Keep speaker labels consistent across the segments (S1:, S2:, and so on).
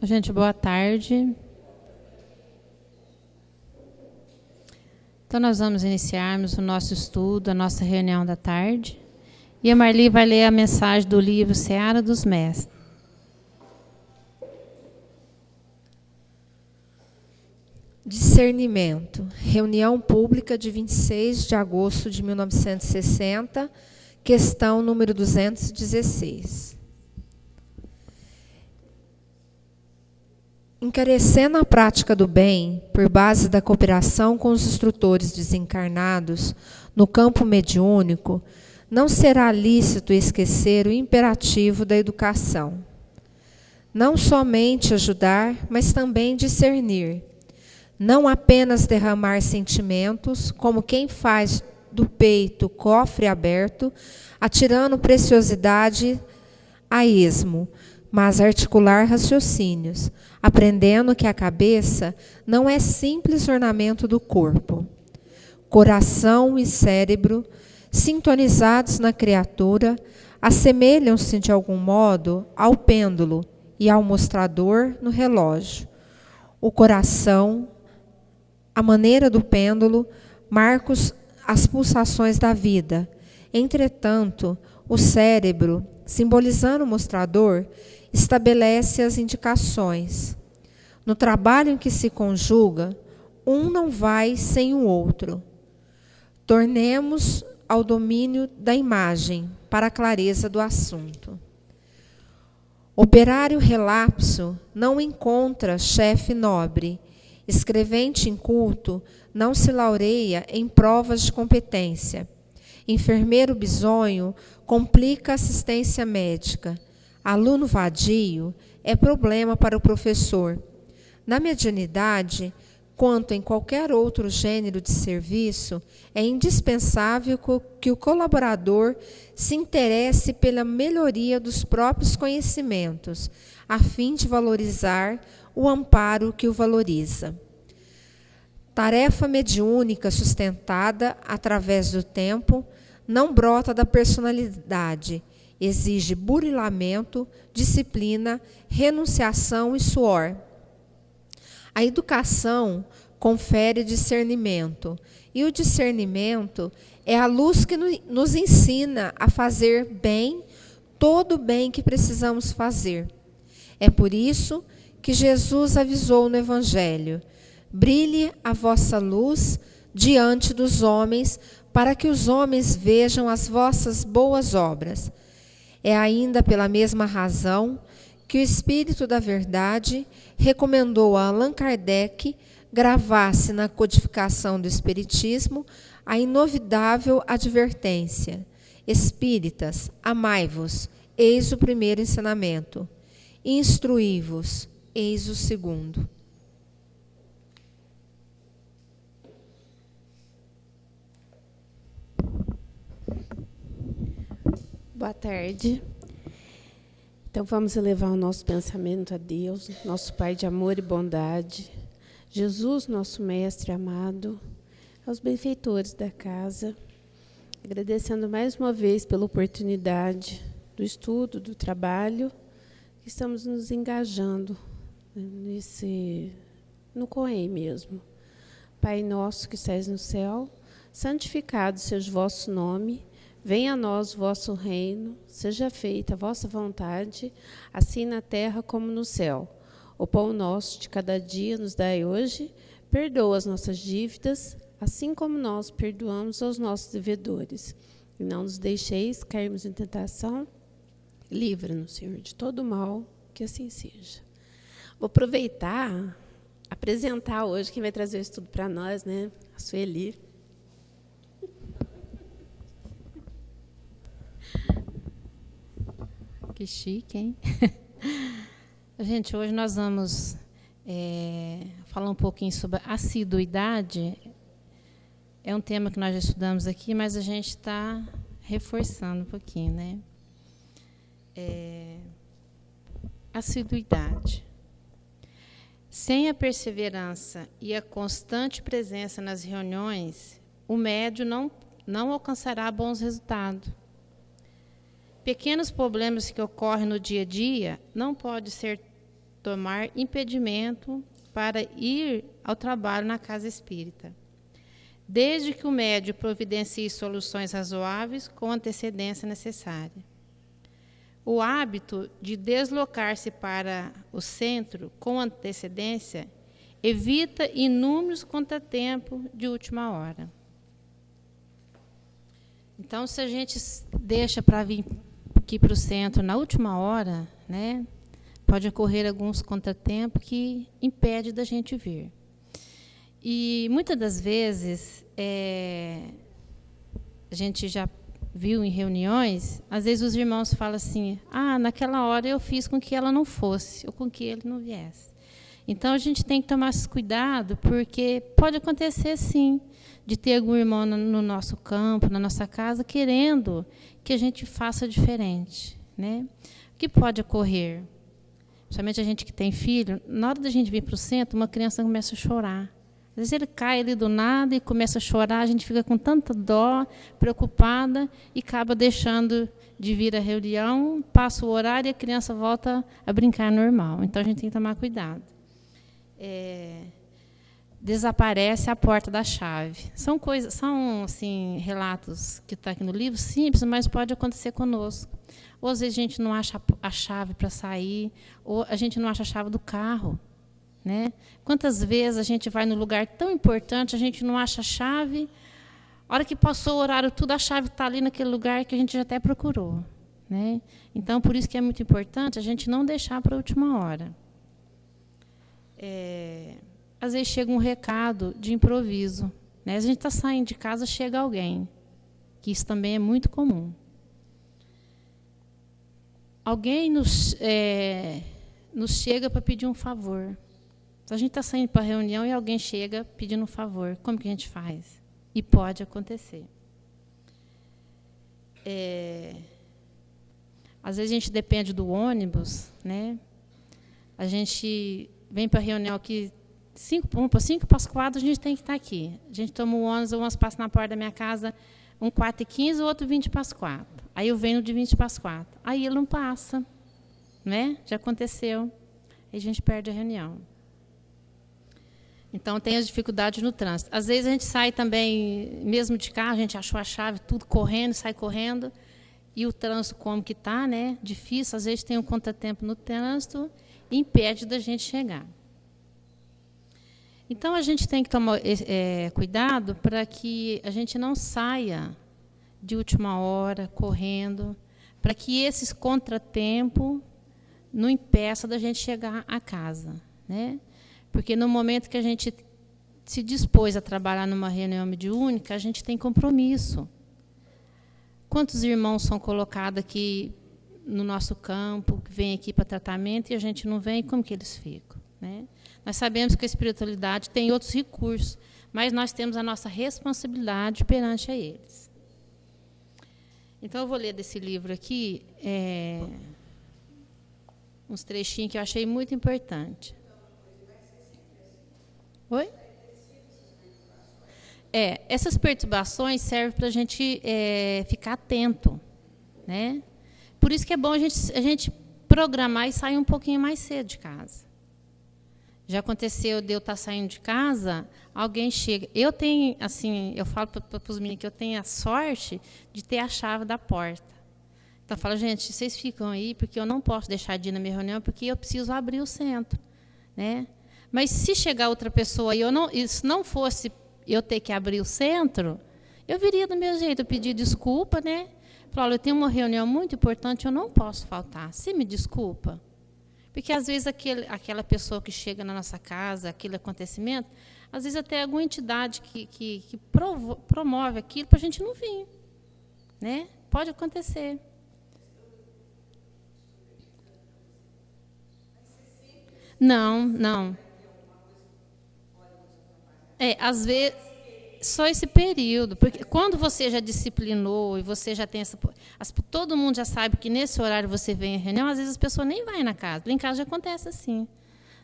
S1: Gente, boa tarde. Então, nós vamos iniciarmos o nosso estudo, a nossa reunião da tarde. E a Marli vai ler a mensagem do livro Seara dos Mestres.
S2: Discernimento. Reunião pública de 26 de agosto de 1960, questão número 216. Encarecendo a prática do bem, por base da cooperação com os instrutores desencarnados no campo mediúnico, não será lícito esquecer o imperativo da educação. Não somente ajudar, mas também discernir. Não apenas derramar sentimentos, como quem faz do peito cofre aberto, atirando preciosidade a esmo, mas articular raciocínios, aprendendo que a cabeça não é simples ornamento do corpo. Coração e cérebro, sintonizados na criatura, assemelham-se de algum modo ao pêndulo e ao mostrador no relógio. O coração, a maneira do pêndulo, marca as pulsações da vida. Entretanto, o cérebro, simbolizando o mostrador, estabelece as indicações. No trabalho em que se conjuga, um não vai sem o outro. Tornemos ao domínio da imagem, para a clareza do assunto. Operário relapso não encontra chefe nobre. Escrevente inculto não se laureia em provas de competência. Enfermeiro bisonho complica a assistência médica. Aluno vadio é problema para o professor. Na medianidade, quanto em qualquer outro gênero de serviço, é indispensável que o colaborador se interesse pela melhoria dos próprios conhecimentos, a fim de valorizar o amparo que o valoriza. Tarefa mediúnica sustentada através do tempo não brota da personalidade, exige burilamento, disciplina, renunciação e suor. A educação confere discernimento, e o discernimento é a luz que nos ensina a fazer bem, todo o bem que precisamos fazer. É por isso que Jesus avisou no Evangelho: brilhe a vossa luz diante dos homens, para que os homens vejam as vossas boas obras. É ainda pela mesma razão que o Espírito da Verdade recomendou a Allan Kardec gravasse na codificação do Espiritismo a inovidável advertência: Espíritas, amai-vos, eis o primeiro ensinamento. Instruí-vos, eis o segundo.
S3: Boa tarde. Então vamos elevar o nosso pensamento a Deus, nosso Pai de amor e bondade, Jesus, nosso Mestre amado, aos benfeitores da casa, agradecendo mais uma vez pela oportunidade do estudo, do trabalho, que estamos nos engajando no COEM mesmo. Pai nosso que estais no céu, santificado seja o vosso nome. Venha a nós o vosso reino, seja feita a vossa vontade, assim na terra como no céu. O pão nosso de cada dia nos dai hoje, perdoa as nossas dívidas, assim como nós perdoamos aos nossos devedores. E não nos deixeis cairmos em tentação, livra-nos, Senhor, de todo mal, que assim seja. Vou aproveitar, apresentar hoje quem vai trazer o estudo para nós, né? A Sueli.
S1: Que chique, hein? Gente, hoje nós vamos falar um pouquinho sobre assiduidade. É um tema que nós já estudamos aqui, mas a gente está reforçando um pouquinho, né? Assiduidade. Sem a perseverança e a constante presença nas reuniões, o médium não alcançará bons resultados. Pequenos problemas que ocorrem no dia a dia não podem ser tomar impedimento para ir ao trabalho na casa espírita, desde que o médium providencie soluções razoáveis com antecedência necessária. O hábito de deslocar-se para o centro com antecedência evita inúmeros contratempos de última hora. Então, se a gente deixa para vir aqui para o centro na última hora, né, pode ocorrer alguns contratempos que impedem da gente vir. E muitas das vezes, a gente já viu em reuniões, às vezes os irmãos falam assim, naquela hora eu fiz com que ela não fosse, ou com que ele não viesse. Então, a gente tem que tomar esse cuidado, porque pode acontecer, sim, de ter algum irmão no nosso campo, na nossa casa, querendo que a gente faça diferente, né? O que pode ocorrer? Principalmente a gente que tem filho, na hora da gente vir para o centro, uma criança começa a chorar. Às vezes ele cai ali do nada e começa a chorar, a gente fica com tanta dó, preocupada, e acaba deixando de vir à reunião, passa o horário e a criança volta a brincar normal. Então, a gente tem que tomar cuidado. Desaparece a porta da chave. São assim, relatos que estão aqui no livro, simples, mas pode acontecer conosco. Ou às vezes a gente não acha a chave para sair, ou a gente não acha a chave do carro, né? Quantas vezes a gente vai num lugar tão importante, a gente não acha a chave, a hora que passou o horário tudo, a chave está ali naquele lugar que a gente já até procurou, né? Então, por isso que é muito importante a gente não deixar para a última hora. Às vezes chega um recado de improviso, né? A gente está saindo de casa, chega alguém, que isso também é muito comum. Alguém nos chega para pedir um favor. Então, a gente está saindo para a reunião e alguém chega pedindo um favor. Como que a gente faz? E pode acontecer. Às vezes a gente depende do ônibus, né? A gente vem para a reunião aqui, 5 para as 4, a gente tem que estar aqui. A gente toma o ônibus passa na porta da minha casa, 4h15, o outro 20 para as 4. Aí eu venho de 20 para as 4. Aí ele não passa, né? Já aconteceu. Aí a gente perde a reunião. Então, tem as dificuldades no trânsito. Às vezes a gente sai também, mesmo de carro, a gente achou a chave, tudo correndo, sai correndo, e o trânsito como que está, né? Difícil, às vezes tem um contratempo no trânsito, e impede da gente chegar. Então, a gente tem que tomar cuidado para que a gente não saia de última hora, correndo, para que esses contratempos não impeçam da gente chegar a casa, né? Porque no momento que a gente se dispôs a trabalhar numa reunião mediúnica, a gente tem compromisso. Quantos irmãos são colocados aqui no nosso campo, que vêm aqui para tratamento, e a gente não vem, como que eles ficam, né? Nós sabemos que a espiritualidade tem outros recursos, mas nós temos a nossa responsabilidade perante a eles. Então, eu vou ler desse livro aqui, uns trechinhos que eu achei muito importante. Oi? Essas perturbações servem para a gente ficar atento, né? Por isso que é bom a gente programar e sair um pouquinho mais cedo de casa. Já aconteceu de eu estar saindo de casa, alguém chega. Eu tenho, assim, eu falo para os meninos que eu tenho a sorte de ter a chave da porta. Então, eu falo, gente, vocês ficam aí, porque eu não posso deixar de ir na minha reunião, porque eu preciso abrir o centro, né? Mas se chegar outra pessoa e se não fosse eu ter que abrir o centro, eu viria do meu jeito, eu pedi desculpa, né? Falei, olha, eu tenho uma reunião muito importante, eu não posso faltar. Você me desculpa? Porque, às vezes, aquela pessoa que chega na nossa casa, aquele acontecimento, às vezes até alguma entidade que promove aquilo para a gente não vir, né? Pode acontecer. Não. Às vezes, só esse período, porque quando você já disciplinou e você já tem todo mundo já sabe que nesse horário você vem à reunião, às vezes as pessoas nem vão na casa. Lá em casa já acontece assim.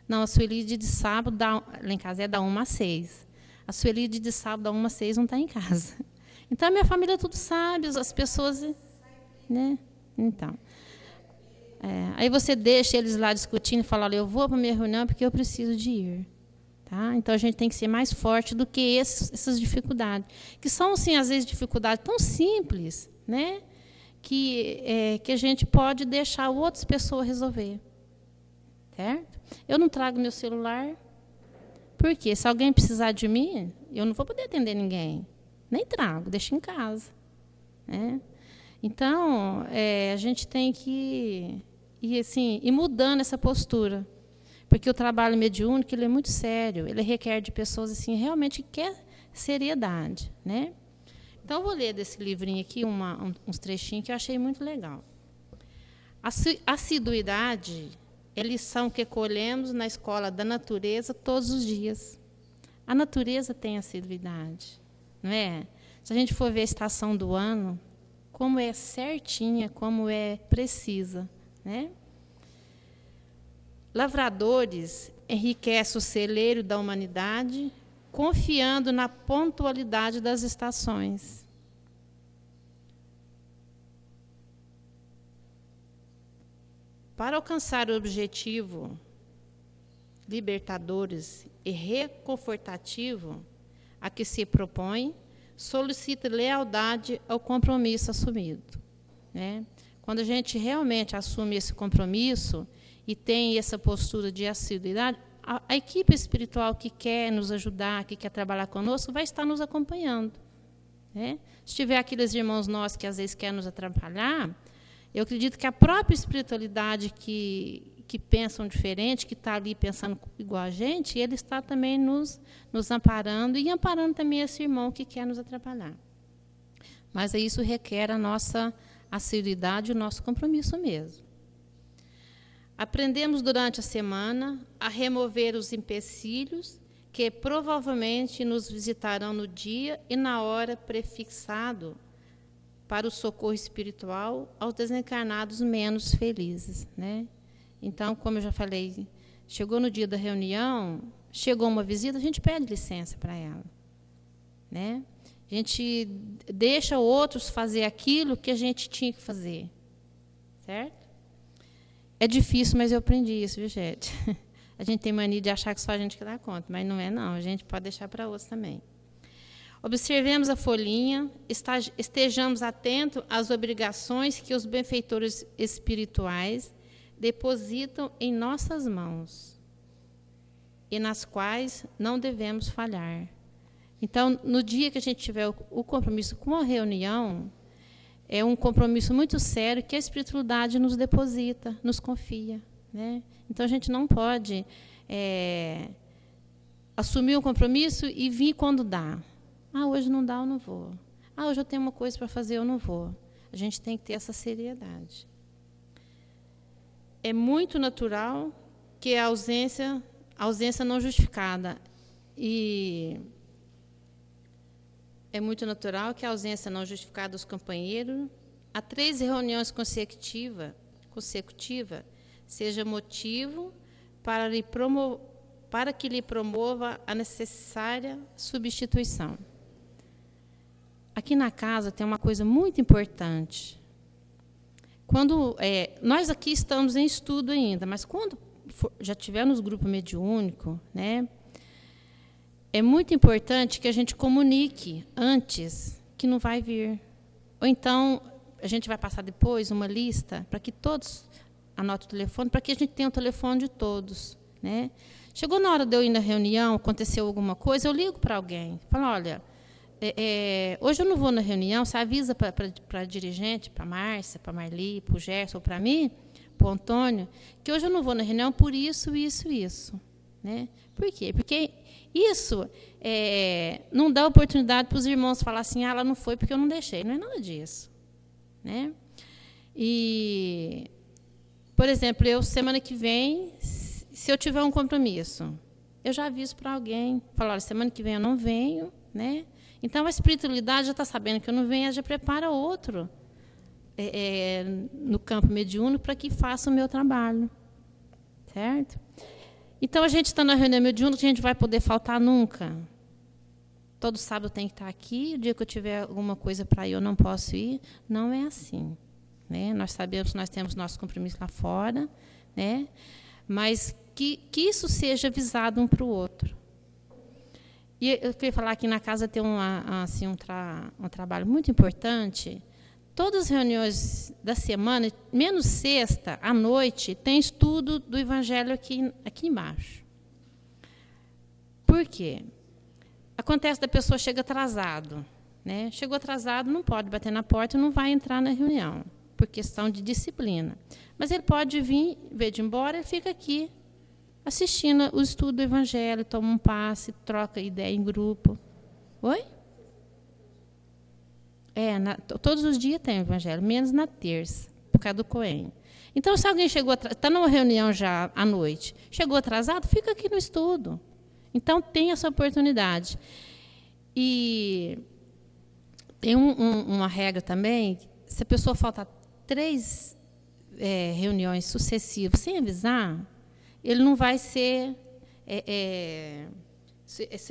S1: Não, a Sueli de sábado, lá em casa é da 1 às 6. A Sueli de sábado da 1 às 6 não está em casa. Então, a minha família tudo sabe, as pessoas, né? Então, Aí você deixa eles lá discutindo e fala, olha, eu vou para a minha reunião porque eu preciso de ir. Tá? Então, a gente tem que ser mais forte do que essas dificuldades, que são, assim, às vezes, dificuldades tão simples, né? Que a gente pode deixar outras pessoas resolver. Certo? Eu não trago meu celular, porque se alguém precisar de mim, eu não vou poder atender ninguém. Nem trago, deixo em casa. Né? Então, a gente tem que ir mudando essa postura. Porque o trabalho mediúnico ele é muito sério, ele requer de pessoas assim, realmente que querem seriedade. Né? Então, eu vou ler desse livrinho aqui uns trechinhos que eu achei muito legal. Assiduidade é lição que colhemos na escola da natureza todos os dias. A natureza tem assiduidade. Não é? Se a gente for ver a estação do ano, como é certinha, como é precisa. Né? Lavradores enriquecem o celeiro da humanidade, confiando na pontualidade das estações. Para alcançar o objetivo libertadores e reconfortativo a que se propõe, solicita lealdade ao compromisso assumido. Né? Quando a gente realmente assume esse compromisso e tem essa postura de assiduidade, a equipe espiritual que quer nos ajudar, que quer trabalhar conosco, vai estar nos acompanhando. Né? Se tiver aqueles irmãos nossos que às vezes querem nos atrapalhar, eu acredito que a própria espiritualidade que pensam diferente, que está ali pensando igual a gente, ele está também nos amparando e amparando também esse irmão que quer nos atrapalhar. Mas isso requer a nossa assiduidade e o nosso compromisso mesmo. Aprendemos durante a semana a remover os empecilhos que provavelmente nos visitarão no dia e na hora prefixado para o socorro espiritual aos desencarnados menos felizes. Né? Então, como eu já falei, chegou no dia da reunião, chegou uma visita, a gente pede licença para ela. Né? A gente deixa outros fazer aquilo que a gente tinha que fazer. Certo? É difícil, mas eu aprendi isso, viu, gente? A gente tem mania de achar que só a gente que dá conta, mas não é, não. A gente pode deixar para outros também. Observemos a folhinha, estejamos atentos às obrigações que os benfeitores espirituais depositam em nossas mãos e nas quais não devemos falhar. Então, no dia que a gente tiver o compromisso com a reunião, é um compromisso muito sério que a espiritualidade nos deposita, nos confia. Né? Então, a gente não pode assumir um compromisso e vir quando dá. Hoje não dá, eu não vou. Hoje eu tenho uma coisa para fazer, eu não vou. A gente tem que ter essa seriedade. É muito natural que a ausência não justificada. E é muito natural que a ausência não justificada dos companheiros, a 3 reuniões consecutivas, seja motivo para que lhe promova a necessária substituição. Aqui na casa tem uma coisa muito importante. Quando nós aqui estamos em estudo ainda, mas quando já tiver nos grupos mediúnicos, né, é muito importante que a gente comunique antes que não vai vir. Ou então, a gente vai passar depois uma lista para que todos anotem o telefone, para que a gente tenha o telefone de todos. Né? Chegou na hora de eu ir na reunião, aconteceu alguma coisa, eu ligo para alguém. Falo, olha, hoje eu não vou na reunião, você avisa para a dirigente, para a Márcia, para a Marli, para o Gerson, ou para mim, para o Antônio, que hoje eu não vou na reunião por isso, isso, isso. Né? Por quê? Porque isso não dá oportunidade para os irmãos falar assim, ela não foi porque eu não deixei. Não é nada disso. Né? E, por exemplo, eu, semana que vem, se eu tiver um compromisso, eu já aviso para alguém, falo, olha, semana que vem eu não venho. Né? Então, a espiritualidade já está sabendo que eu não venho, ela já prepara outro no campo mediúnico para que faça o meu trabalho. Certo? Então, a gente está na reunião mediúnica, a gente vai poder faltar nunca. Todo sábado tem que estar aqui, o dia que eu tiver alguma coisa para ir, eu não posso ir. Não é assim. né? Nós sabemos que nós temos nosso compromisso lá fora, né? Mas que isso seja avisado um para o outro. E eu queria falar que na casa tem um trabalho muito importante. Todas as reuniões da semana, menos sexta, à noite, tem estudo do Evangelho aqui embaixo. Por quê? Acontece da pessoa chega atrasado, né? Chegou atrasado, não pode bater na porta e não vai entrar na reunião, por questão de disciplina. Mas ele pode vir, em vez de ir embora, ele fica aqui, assistindo o estudo do Evangelho, toma um passe, troca ideia em grupo. Oi? Todos os dias tem o Evangelho, menos na terça, por causa do Cohen. Então, se alguém chegou está numa reunião já à noite, chegou atrasado, fica aqui no estudo. Então, tem essa oportunidade. E tem uma regra também, se a pessoa faltar 3 reuniões sucessivas sem avisar, ele não vai ser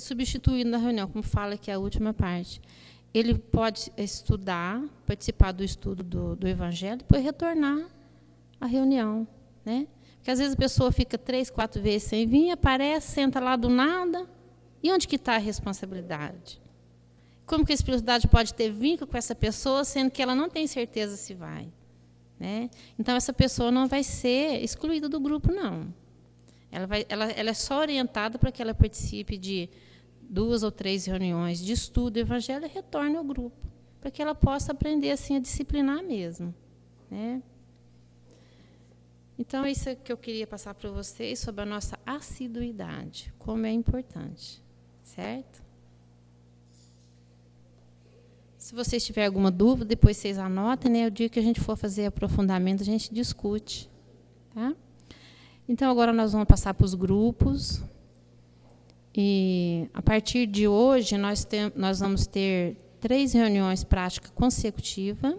S1: substituído na reunião, como fala aqui a última parte. Ele pode estudar, participar do estudo do Evangelho, depois retornar à reunião, né? Porque às vezes a pessoa fica 3, 4 vezes sem vir, aparece, senta lá do nada. E onde que está a responsabilidade? Como que a espiritualidade pode ter vínculo com essa pessoa, sendo que ela não tem certeza se vai, né? Então, essa pessoa não vai ser excluída do grupo, não. Ela é só orientada para que ela participe de 2 ou 3 reuniões de estudo do Evangelho e retorne ao grupo, para que ela possa aprender assim a disciplinar mesmo, né? Então, isso é que eu queria passar para vocês sobre a nossa assiduidade, como é importante, certo? Se vocês tiverem alguma dúvida, depois vocês anotem, né? O dia que a gente for fazer aprofundamento, a gente discute, tá? Então, agora nós vamos passar para os grupos. E, a partir de hoje, nós vamos ter 3 reuniões práticas consecutivas.